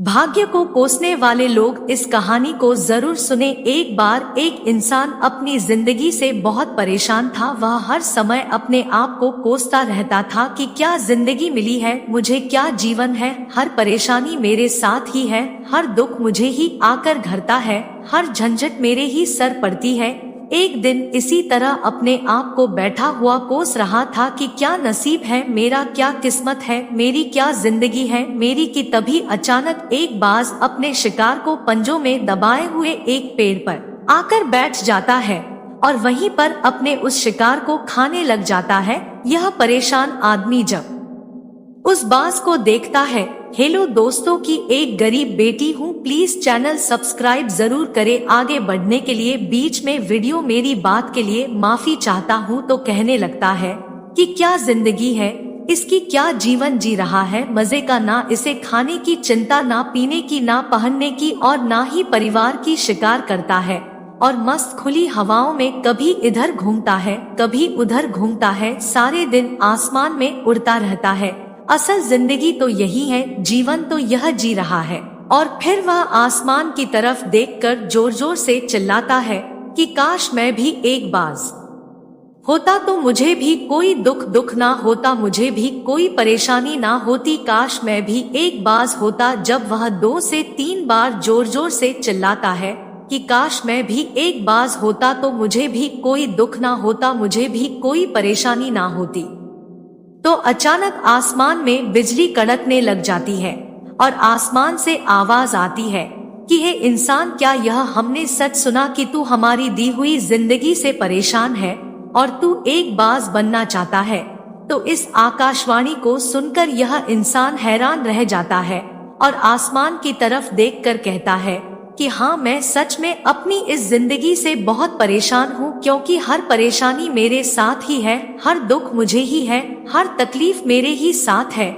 भाग्य को कोसने वाले लोग इस कहानी को जरूर सुने। एक बार एक इंसान अपनी जिंदगी से बहुत परेशान था। वह हर समय अपने आप को कोसता रहता था कि क्या जिंदगी मिली है मुझे, क्या जीवन है, हर परेशानी मेरे साथ ही है, हर दुख मुझे ही आकर घरता है, हर झंझट मेरे ही सर पड़ती है। एक दिन इसी तरह अपने आप को बैठा हुआ कोस रहा था कि क्या नसीब है मेरा, क्या किस्मत है मेरी, क्या जिंदगी है मेरी, कि तभी अचानक एक बाज अपने शिकार को पंजों में दबाए हुए एक पेड़ पर आकर बैठ जाता है और वहीं पर अपने उस शिकार को खाने लग जाता है। यह परेशान आदमी जब उस बाज को देखता है, हेलो दोस्तों की एक गरीब बेटी हूँ, प्लीज चैनल सब्सक्राइब जरूर करें आगे बढ़ने के लिए। बीच में वीडियो मेरी बात के लिए माफी चाहता हूँ। तो कहने लगता है कि क्या जिंदगी है इसकी, क्या जीवन जी रहा है मजे का, ना इसे खाने की चिंता, ना पीने की, ना पहनने की और ना ही परिवार की, शिकार करता है और मस्त खुली हवाओं में कभी इधर घूमता है कभी उधर घूमता है, सारे दिन आसमान में उड़ता रहता है। असल जिंदगी तो यही है, जीवन तो यह जी रहा है। और फिर वह आसमान की तरफ देखकर जोर जोर से चिल्लाता है कि काश मैं भी एक बाज होता तो मुझे भी कोई दुख ना होता, मुझे भी कोई परेशानी ना होती, काश मैं भी एक बाज होता। जब वह 2 से 3 बार जोर जोर से चिल्लाता है कि काश मैं भी एक बाज होता तो मुझे भी कोई दुख ना होता, मुझे भी कोई परेशानी ना होती, तो अचानक आसमान में बिजली कड़कने लग जाती है और आसमान से आवाज आती है कि हे इंसान, क्या यह हमने सच सुना कि तू हमारी दी हुई जिंदगी से परेशान है और तू एक बाज बनना चाहता है। तो इस आकाशवाणी को सुनकर यह इंसान हैरान रह जाता है और आसमान की तरफ देखकर कहता है कि हाँ, मैं सच में अपनी इस जिंदगी से बहुत परेशान हूँ, क्योंकि हर परेशानी मेरे साथ ही है, हर दुख मुझे ही है, हर तकलीफ मेरे ही साथ है।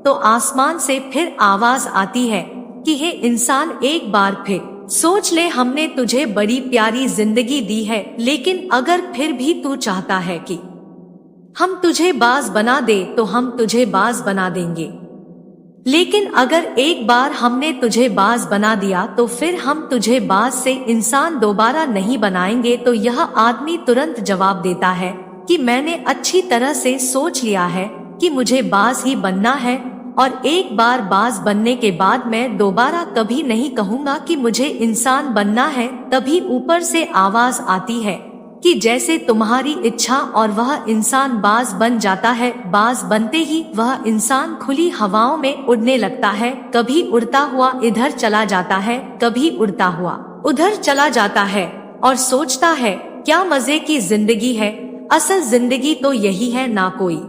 तो आसमान से फिर आवाज आती है कि हे इंसान, एक बार फिर सोच ले, हमने तुझे बड़ी प्यारी जिंदगी दी है, लेकिन अगर फिर भी तू चाहता है कि हम तुझे बाज बना दे तो हम तुझे बाज बना देंगे, लेकिन अगर एक बार हमने तुझे बाज बना दिया तो फिर हम तुझे बाज से इंसान दोबारा नहीं बनाएंगे। तो यह आदमी तुरंत जवाब देता है कि मैंने अच्छी तरह से सोच लिया है कि मुझे बाज ही बनना है और एक बार बाज बनने के बाद मैं दोबारा कभी नहीं कहूँगा कि मुझे इंसान बनना है। तभी ऊपर से आवाज आती है कि जैसे तुम्हारी इच्छा, और वह इंसान बाज बन जाता है। बाज बनते ही वह इंसान खुली हवाओं में उड़ने लगता है, कभी उड़ता हुआ इधर चला जाता है, कभी उड़ता हुआ उधर चला जाता है और सोचता है क्या मजे की जिंदगी है। असल जिंदगी तो यही है, ना कोई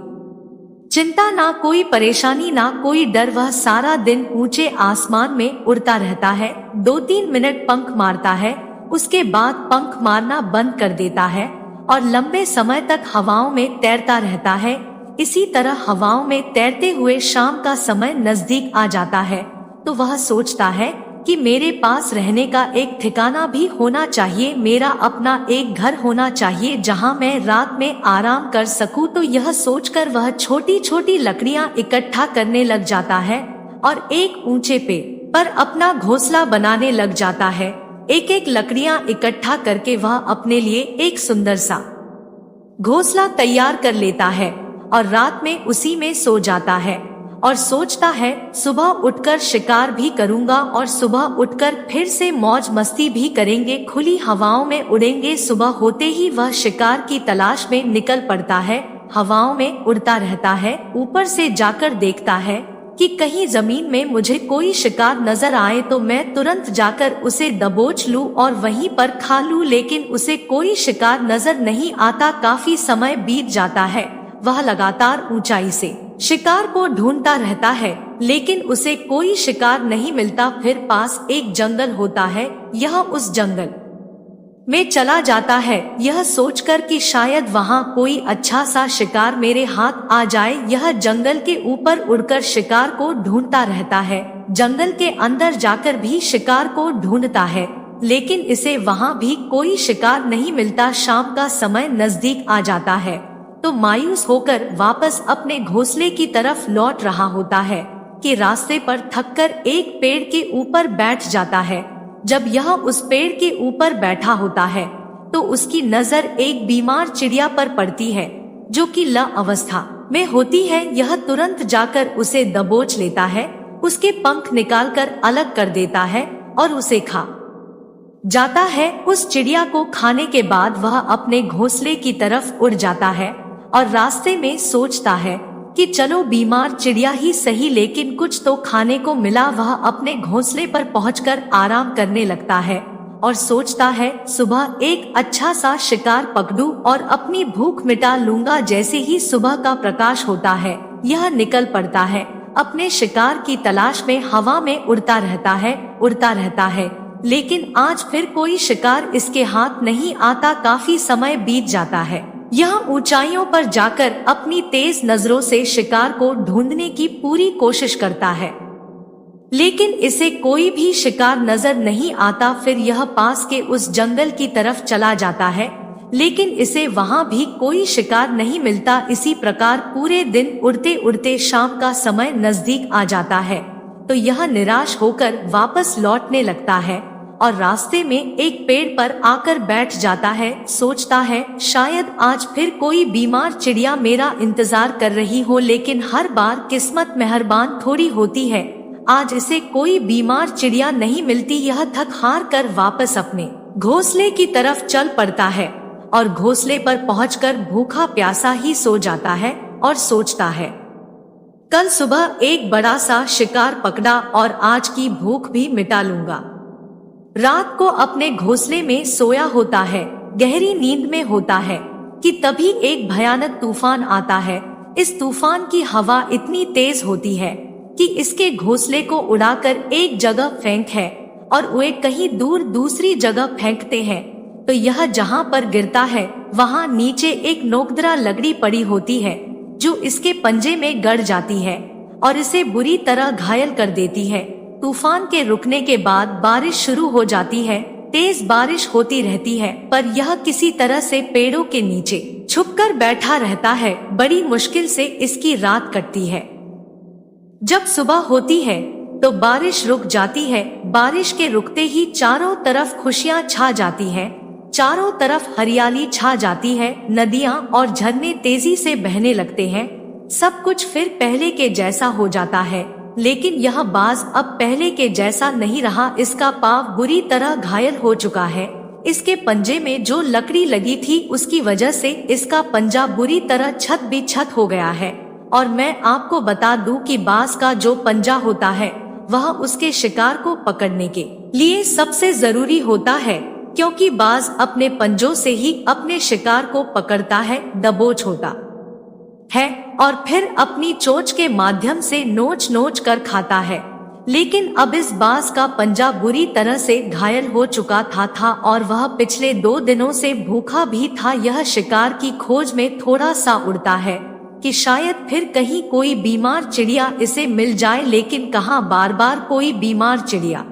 चिंता, ना कोई परेशानी, ना कोई डर। वह सारा दिन ऊंचे आसमान में उड़ता रहता है, 2-3 मिनट पंख मारता है, उसके बाद पंख मारना बंद कर देता है और लंबे समय तक हवाओं में तैरता रहता है। इसी तरह हवाओं में तैरते हुए शाम का समय नजदीक आ जाता है तो वह सोचता है कि मेरे पास रहने का एक ठिकाना भी होना चाहिए, मेरा अपना एक घर होना चाहिए जहां मैं रात में आराम कर सकूं। तो यह सोचकर वह छोटी छोटी लकड़ियां इकट्ठा करने लग जाता है और एक ऊंचे पेड़ पर अपना घोंसला बनाने लग जाता है। एक एक लकड़ियां इकट्ठा करके वह अपने लिए एक सुंदर सा घोंसला तैयार कर लेता है और रात में उसी में सो जाता है और सोचता है सुबह उठकर शिकार भी करूंगा और सुबह उठकर फिर से मौज मस्ती भी करेंगे, खुली हवाओं में उड़ेंगे। सुबह होते ही वह शिकार की तलाश में निकल पड़ता है, हवाओं में उड़ता रहता है, ऊपर से जाकर देखता है कि कहीं जमीन में मुझे कोई शिकार नजर आए तो मैं तुरंत जाकर उसे दबोच लूं और वहीं पर खा लूं, लेकिन उसे कोई शिकार नजर नहीं आता। काफी समय बीत जाता है, वह लगातार ऊंचाई से शिकार को ढूंढता रहता है, लेकिन उसे कोई शिकार नहीं मिलता। फिर पास एक जंगल होता है, यह उस जंगल में चला जाता है, यह सोचकर कि शायद वहाँ कोई अच्छा सा शिकार मेरे हाथ आ जाए। यह जंगल के ऊपर उड़कर शिकार को ढूंढता रहता है, जंगल के अंदर जाकर भी शिकार को ढूंढता है, लेकिन इसे वहाँ भी कोई शिकार नहीं मिलता। शाम का समय नजदीक आ जाता है तो मायूस होकर वापस अपने घोंसले की तरफ लौट रहा होता है कि रास्ते पर थककर एक पेड़ के ऊपर बैठ जाता है। जब यह उस पेड़ के ऊपर बैठा होता है तो उसकी नजर एक बीमार चिड़िया पर पड़ती है जो कि ला अवस्था में होती है। यह तुरंत जाकर उसे दबोच लेता है, उसके पंख निकालकर अलग कर देता है और उसे खा जाता है। उस चिड़िया को खाने के बाद वह अपने घोंसले की तरफ उड़ जाता है और रास्ते में सोचता है कि चलो बीमार चिड़िया ही सही, लेकिन कुछ तो खाने को मिला। वह अपने घोंसले पर पहुंचकर आराम करने लगता है और सोचता है सुबह एक अच्छा सा शिकार पकड़ूं और अपनी भूख मिटा लूंगा। जैसे ही सुबह का प्रकाश होता है यह निकल पड़ता है अपने शिकार की तलाश में। हवा में उड़ता रहता है, लेकिन आज फिर कोई शिकार इसके हाथ नहीं आता। काफी समय बीत जाता है। यह ऊंचाइयों पर जाकर अपनी तेज नजरों से शिकार को ढूंढने की पूरी कोशिश करता है, लेकिन इसे कोई भी शिकार नजर नहीं आता। फिर यह पास के उस जंगल की तरफ चला जाता है, लेकिन इसे वहां भी कोई शिकार नहीं मिलता। इसी प्रकार पूरे दिन उड़ते उड़ते शाम का समय नजदीक आ जाता है तो यह निराश होकर वापस लौटने लगता है और रास्ते में एक पेड़ पर आकर बैठ जाता है। सोचता है शायद आज फिर कोई बीमार चिड़िया मेरा इंतजार कर रही हो, लेकिन हर बार किस्मत मेहरबान थोड़ी होती है। आज इसे कोई बीमार चिड़िया नहीं मिलती। यह थक हार कर वापस अपने घोंसले की तरफ चल पड़ता है और घोंसले पर पहुंचकर भूखा प्यासा ही सो जाता है और सोचता है कल सुबह एक बड़ा सा शिकार पकड़ा और आज की भूख भी मिटा लूंगा। रात को अपने घोंसले में सोया होता है, गहरी नींद में होता है कि तभी एक भयानक तूफान आता है। इस तूफान की हवा इतनी तेज होती है कि इसके घोंसले को उड़ाकर एक जगह फेंक है और वे कहीं दूर दूसरी जगह फेंकते हैं। तो यह जहां पर गिरता है वहां नीचे एक नोकदरा लकड़ी पड़ी होती है जो इसके पंजे में गड़ जाती है और इसे बुरी तरह घायल कर देती है। तूफान के रुकने के बाद बारिश शुरू हो जाती है। तेज बारिश होती रहती है, पर यह किसी तरह से पेड़ों के नीचे छुपकर बैठा रहता है। बड़ी मुश्किल से इसकी रात कटती है। जब सुबह होती है तो बारिश रुक जाती है। बारिश के रुकते ही चारों तरफ खुशियां छा जाती हैं। चारों तरफ हरियाली छा जाती है। नदियां और झरने तेजी से बहने लगते हैं। सब कुछ फिर पहले के जैसा हो जाता है, लेकिन यह बाज अब पहले के जैसा नहीं रहा। इसका पाँव बुरी तरह घायल हो चुका है। इसके पंजे में जो लकड़ी लगी थी उसकी वजह से इसका पंजा बुरी तरह छत हो गया है। और मैं आपको बता दूं कि बाज का जो पंजा होता है वह उसके शिकार को पकड़ने के लिए सबसे जरूरी होता है, क्योंकि बाज अपने पंजों से ही अपने शिकार को पकड़ता है, दबोच होता है और फिर अपनी चोंच के माध्यम से नोच कर खाता है। लेकिन अब इस बाज का पंजा बुरी तरह से घायल हो चुका था और वह पिछले 2 दिनों से भूखा भी था। यह शिकार की खोज में थोड़ा सा उड़ता है कि शायद फिर कहीं कोई बीमार चिड़िया इसे मिल जाए, लेकिन कहाँ बार बार कोई बीमार चिड़िया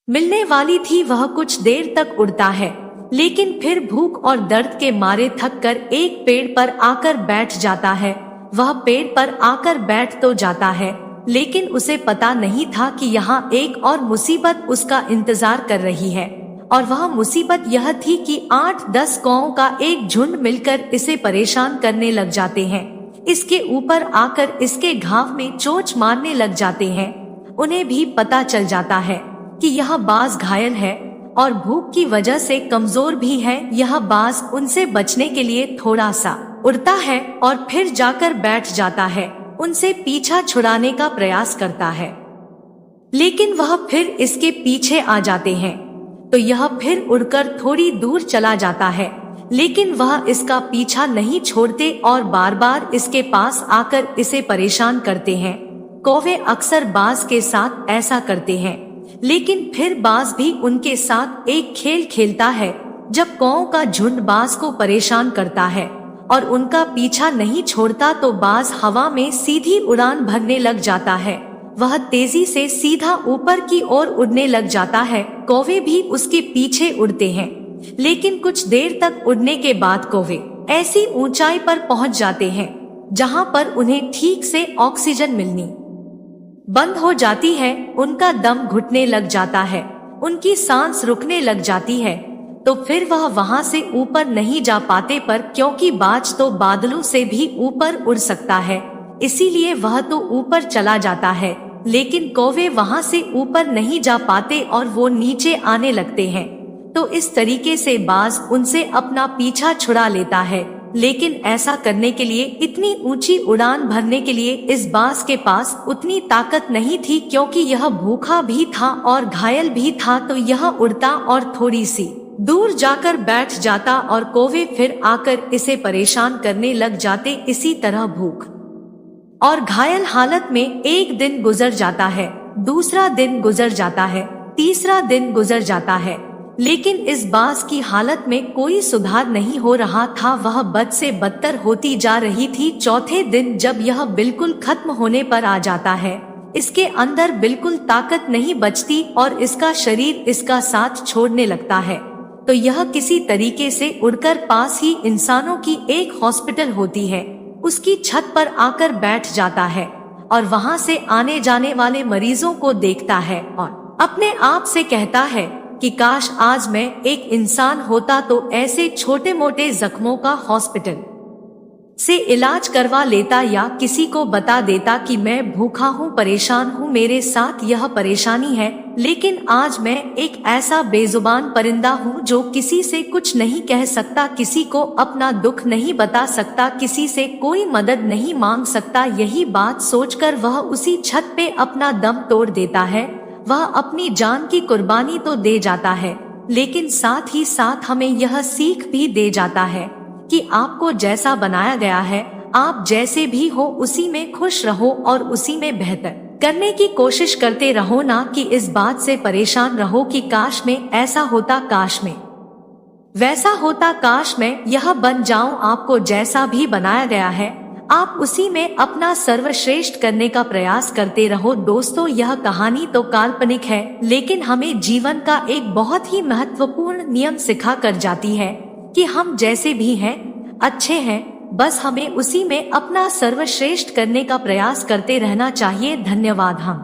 मिलने वाली थी। वह कुछ देर तक उड़ता है, लेकिन फिर भूख और दर्द के मारे थककर एक पेड़ पर आकर बैठ जाता है। वह पेड़ पर आकर बैठ तो जाता है, लेकिन उसे पता नहीं था कि यहाँ एक और मुसीबत उसका इंतजार कर रही है। और वह मुसीबत यह थी कि 8-10 कौओं का एक झुंड मिलकर इसे परेशान करने लग जाते हैं। इसके ऊपर आकर इसके घाव में चोंच मारने लग जाते हैं। उन्हें भी पता चल जाता है कि यह बाज घायल है और भूख की वजह से कमजोर भी है। यह बाज उनसे बचने के लिए थोड़ा सा उड़ता है और फिर जाकर बैठ जाता है। उनसे पीछा छुड़ाने का प्रयास करता है, लेकिन वह फिर इसके पीछे आ जाते हैं। तो यह फिर उड़कर थोड़ी दूर चला जाता है, लेकिन वह इसका पीछा नहीं छोड़ते और बार बार इसके पास आकर इसे परेशान करते हैं। कौवे अक्सर बाज के साथ ऐसा करते हैं, लेकिन फिर बाज भी उनके साथ एक खेल खेलता है। जब कौओं का झुंड बाज को परेशान करता है और उनका पीछा नहीं छोड़ता तो बाज हवा में सीधी उड़ान भरने लग जाता है। वह तेजी से सीधा ऊपर की ओर उड़ने लग जाता है। कौवे भी उसके पीछे उड़ते हैं, लेकिन कुछ देर तक उड़ने के बाद कौवे ऐसी ऊंचाई पर पहुंच जाते हैं जहां पर उन्हें ठीक से ऑक्सीजन मिलनी बंद हो जाती है, उनका दम घुटने लग जाता है, उनकी सांस रुकने लग जाती है, तो फिर वह वहां से ऊपर नहीं जा पाते। पर क्योंकि बाज तो बादलों से भी ऊपर उड़ सकता है, इसीलिए वह तो ऊपर चला जाता है, लेकिन कौवे वहां से ऊपर नहीं जा पाते और वो नीचे आने लगते हैं। तो इस तरीके से बाज उनसे अपना पीछा छुड़ा लेता है, लेकिन ऐसा करने के लिए, इतनी ऊंची उड़ान भरने के लिए इस बाज के पास उतनी ताकत नहीं थी, क्योंकि यह भूखा भी था और घायल भी था। तो यह उड़ता और थोड़ी सी दूर जाकर बैठ जाता और कौवे फिर आकर इसे परेशान करने लग जाते। इसी तरह भूख और घायल हालत में एक दिन गुजर जाता है, दूसरा दिन गुजर जाता है, तीसरा दिन गुजर जाता है, लेकिन इस बाज की हालत में कोई सुधार नहीं हो रहा था, वह बद से बदतर होती जा रही थी। चौथे दिन जब यह बिल्कुल खत्म होने पर आ जाता है, इसके अंदर बिल्कुल ताकत नहीं बचती और इसका शरीर इसका साथ छोड़ने लगता है, तो यह किसी तरीके से उड़कर पास ही इंसानों की एक हॉस्पिटल होती है, उसकी छत पर आकर बैठ जाता है और वहां से आने जाने वाले मरीजों को देखता है और अपने आप से कहता है कि काश आज मैं एक इंसान होता तो ऐसे छोटे मोटे जख्मों का हॉस्पिटल से इलाज करवा लेता, या किसी को बता देता कि मैं भूखा हूँ, परेशान हूँ, मेरे साथ यह परेशानी है। लेकिन आज मैं एक ऐसा बेजुबान परिंदा हूँ जो किसी से कुछ नहीं कह सकता, किसी को अपना दुख नहीं बता सकता, किसी से कोई मदद नहीं मांग सकता। यही बात सोचकर वह उसी छत पे अपना दम तोड़ देता है। वह अपनी जान की कुर्बानी तो दे जाता है, लेकिन साथ ही साथ हमें यह सीख भी दे जाता है कि आपको जैसा बनाया गया है, आप जैसे भी हो उसी में खुश रहो और उसी में बेहतर करने की कोशिश करते रहो, ना कि इस बात से परेशान रहो कि काश में ऐसा होता, काश में वैसा होता, काश मैं यह बन जाऊं। आपको जैसा भी बनाया गया है, आप उसी में अपना सर्वश्रेष्ठ करने का प्रयास करते रहो। दोस्तों, यह कहानी तो काल्पनिक है, लेकिन हमें जीवन का एक बहुत ही महत्वपूर्ण नियम सिखा कर जाती है कि हम जैसे भी हैं, अच्छे हैं, बस हमें उसी में अपना सर्वश्रेष्ठ करने का प्रयास करते रहना चाहिए। धन्यवाद। हम